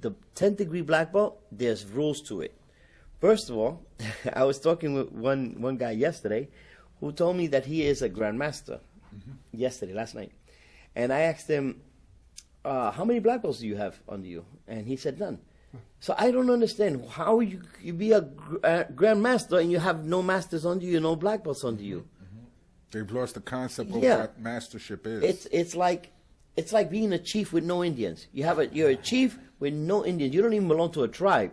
the 10th-degree black belt, there's rules to it. First of all, I was talking with one guy yesterday who told me that he is a grandmaster last night. And I asked him, how many black belts do you have under you? And he said none. So I don't understand how you be a grandmaster and you have no masters under you, no black belts under you. They've lost the concept of what mastership is. It's like being a chief with no Indians. You're a chief with no Indians. You don't even belong to a tribe.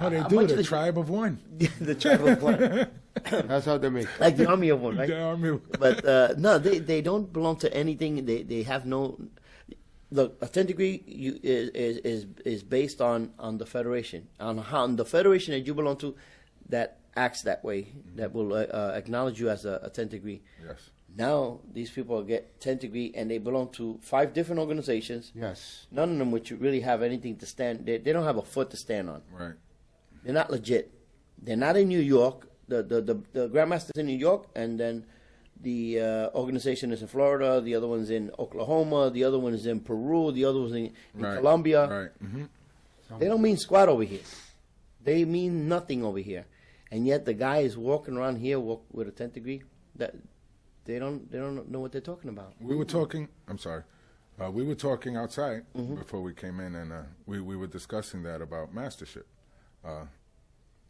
Oh, they do, the tribe of one. The tribe of one. That's how they make it. Like the army of one, right? The army of one. But no, they don't belong to anything. They have no. Look, a 10th degree is based on the federation, on the federation that you belong to, that acts that way, that will acknowledge you as a 10th degree. Yes. Now these people get 10th degree and they belong to 5 different organizations. Yes. None of them which really have anything to stand. They don't have a foot to stand on. Right. They're not legit. They're not in New York. The grandmasters in New York, and then the organization is in Florida. The other one's in Oklahoma. The other one is in Peru. The other one's in Colombia. Right. Mm-hmm. They don't mean squat over here. They mean nothing over here. And yet the guy is walking around here with a 10th degree. That they don't know what they're talking about. We were talking. I'm sorry. We were talking outside before we came in, and we were discussing that about mastership.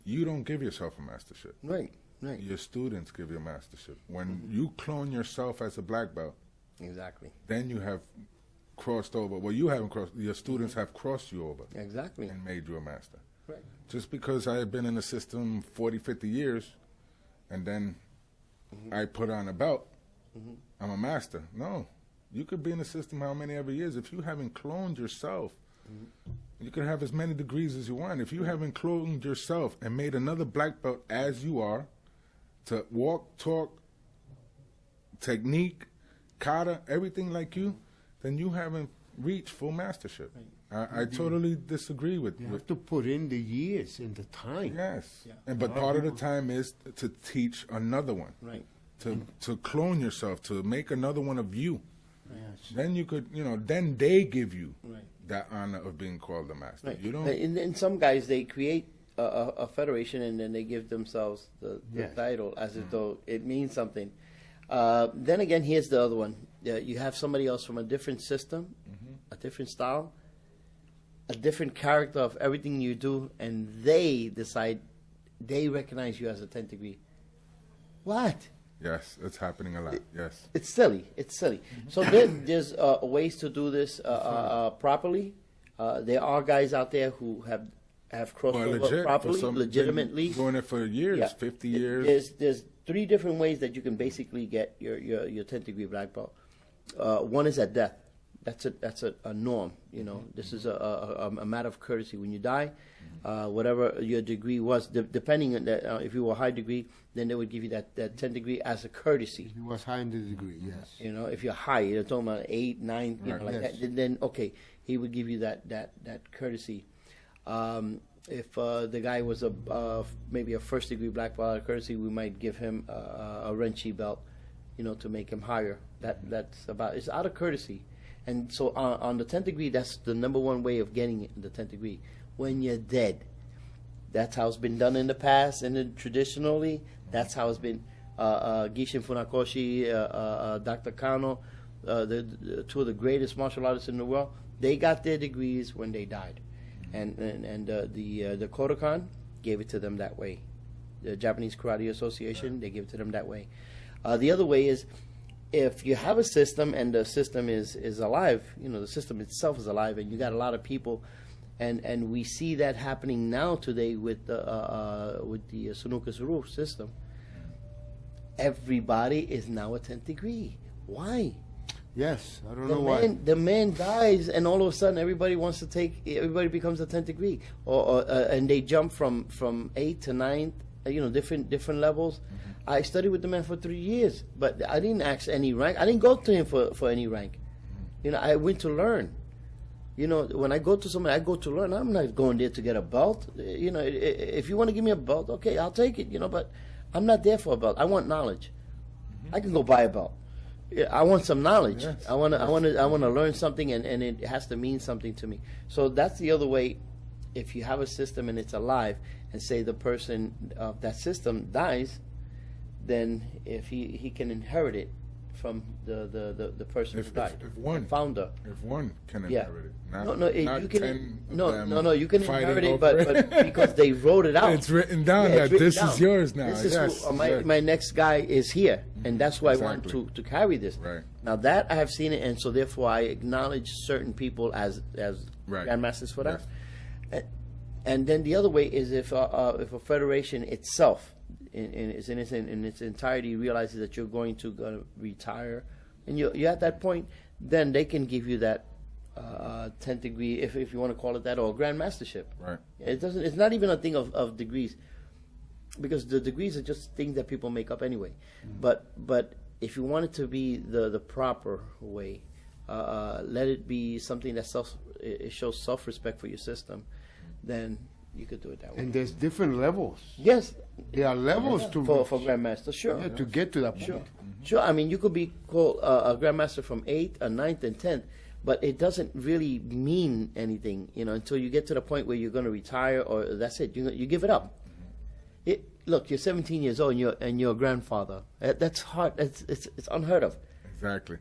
You don't give yourself a mastership. Right. Right. Your students give you a mastership. When you clone yourself as a black belt, exactly, then you have crossed over. Well, you haven't crossed. Your students have crossed you over. Exactly. And made you a master. Right. Just because I had been in the system 40, 50 years, and then I put on a belt, I'm a master. No. You could be in the system how many ever years. If you haven't cloned yourself, you can have as many degrees as you want. If you haven't cloned yourself and made another black belt as you are, to walk, talk, technique, kata, everything like you, then you haven't reached full mastership. Right. I totally disagree with you. You have to put in the years and the time. Yes. Yeah. But part of the time is to teach another one. Right. To clone yourself, to make another one of you. Yes. Then you could, then they give you that honor of being called a master. Right. You don't. And some guys, they create a federation and then they give themselves the title as if though it means something. Then again, here's the other one. You have somebody else from a different system, a different style, a different character of everything you do, and they decide, they recognize you as a 10th degree. What? Yes, it's happening a lot. Yes. It's silly. It's silly. So there's ways to do this properly. There are guys out there who have crossed over properly, legitimately. Doing it for years, 50 years. There's 3 different ways that you can basically get your 10th degree black belt. One is at death. That's a norm. This is a matter of courtesy. When you die, whatever your degree was, depending on that, if you were a high degree, then they would give you that 10th degree as a courtesy. If you was high in the degree, yes. If you're high, you're talking about 8, 9, like that. Then okay, he would give you that courtesy. If the guy was maybe a 1st degree black belt out of courtesy, we might give him a Renchi belt, to make him higher. It's out of courtesy. And so on the 10th degree, that's the number one way of getting it, the 10th degree. When you're dead, that's how it's been done in the past, and then traditionally, that's how it's been. Gishin Funakoshi, Dr. Kano, 2 of the greatest martial artists in the world, they got their degrees when they died. And the Kodokan gave it to them that way. The Japanese Karate Association, they give it to them that way. The other way is, if you have a system and the system is alive, the system itself is alive, and you got a lot of people, and we see that happening now today with the Sunuka Suru system. Everybody is now a 10th degree. Why? Yes, I don't know why. The man dies, and all of a sudden everybody becomes a 10th degree, and they jump from 8th to 9th, different levels. I studied with the man for 3 years, but I didn't ask any rank. I didn't go to him for any rank. I went to learn. When I go to somebody, I go to learn. I'm not going there to get a belt. If you want to give me a belt, okay, I'll take it. But I'm not there for a belt. I want knowledge. I can go buy a belt. I want some knowledge. Yes. I want to learn something, and it has to mean something to me. So that's the other way. If you have a system and it's alive, and say the person of that system dies, then if he can inherit it from the person who died, if one the founder. If one can Yeah. inherit it, not, No, not you 10 can. of them No, you can fighting inherit it, over but because they wrote it out. It's written down Yeah, that it's written this down. is yours now. This is yes, who, yes. my next guy is here, and that's why I want Exactly. to carry this. Right. Now that I have seen it, and so therefore I acknowledge certain people as Right. grandmasters for that. Yes. And then the other way is if a federation itself, in its entirety, realizes that you're going to retire, and you're at that point, then they can give you that 10th degree, if you want to call it that, or grandmastership. Right. It doesn't. It's not even a thing of degrees, because the degrees are just things that people make up anyway. But if you want it to be the proper way, let it be something that it shows self-respect for your system, then you could do it that way. And there's different levels. Yes, There are levels to for grandmaster, sure. yeah, to get to that point. Sure. Sure. I mean, you could be called a grandmaster from 8th, a 9th, and 10th, but it doesn't really mean anything, until you get to the point where you're going to retire, or that's it. You give it up. Look, you're 17 years old, and you're a grandfather. That's hard. It's unheard of. Exactly.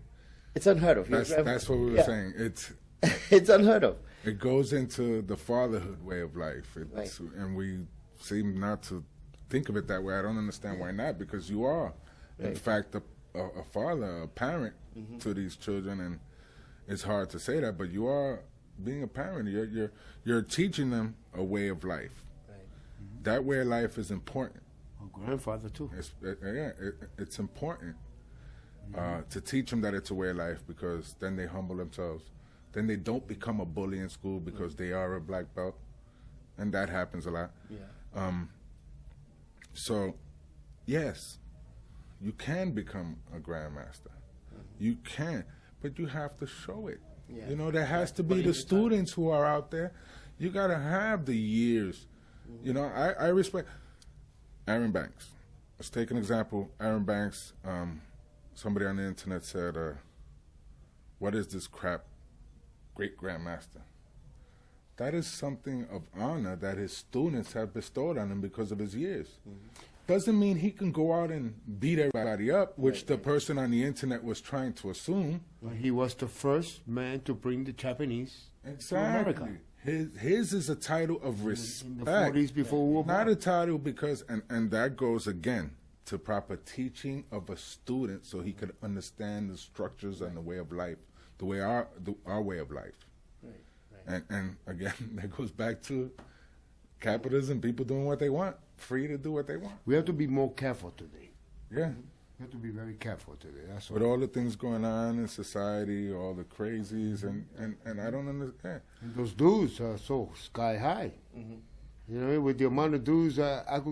It's unheard of. That's what we were saying. It's unheard of. It goes into the fatherhood way of life, Right. and we seem not to think of it that way. I don't understand why not, because you are, in Right. fact, a father, a parent to these children, and it's hard to say that, but you are being a parent. You're teaching them a way of life. Right. That way of life is important. A grandfather too. It's important to teach them that it's a way of life, because then they humble themselves. Then they don't become a bully in school because they are a black belt, and that happens a lot. Yeah. So, yes, you can become a grandmaster. You can, but you have to show it. Yeah. There has to be the students who are out there. You got to have the years. I respect Aaron Banks. Let's take an example. Aaron Banks, somebody on the internet said, what is this crap, great grandmaster? That is something of honor that his students have bestowed on him because of his years. Doesn't mean he can go out and beat everybody up, which the person on the internet was trying to assume. Well, he was the first man to bring the Japanese to Exactly. America. His is a title of respect. In the 40s before we were Not born. a title because, and that goes again to proper teaching of a student so he could understand the structures and the way of life, the way our way of life. Right. And again, that goes back to capitalism, people doing what they want, free to do what they want. We have to be more careful today. Yeah. We have to be very careful today. That's With all. all the things going on in society, all the crazies, and I don't understand. And those dues are so sky high. With the amount of dues I could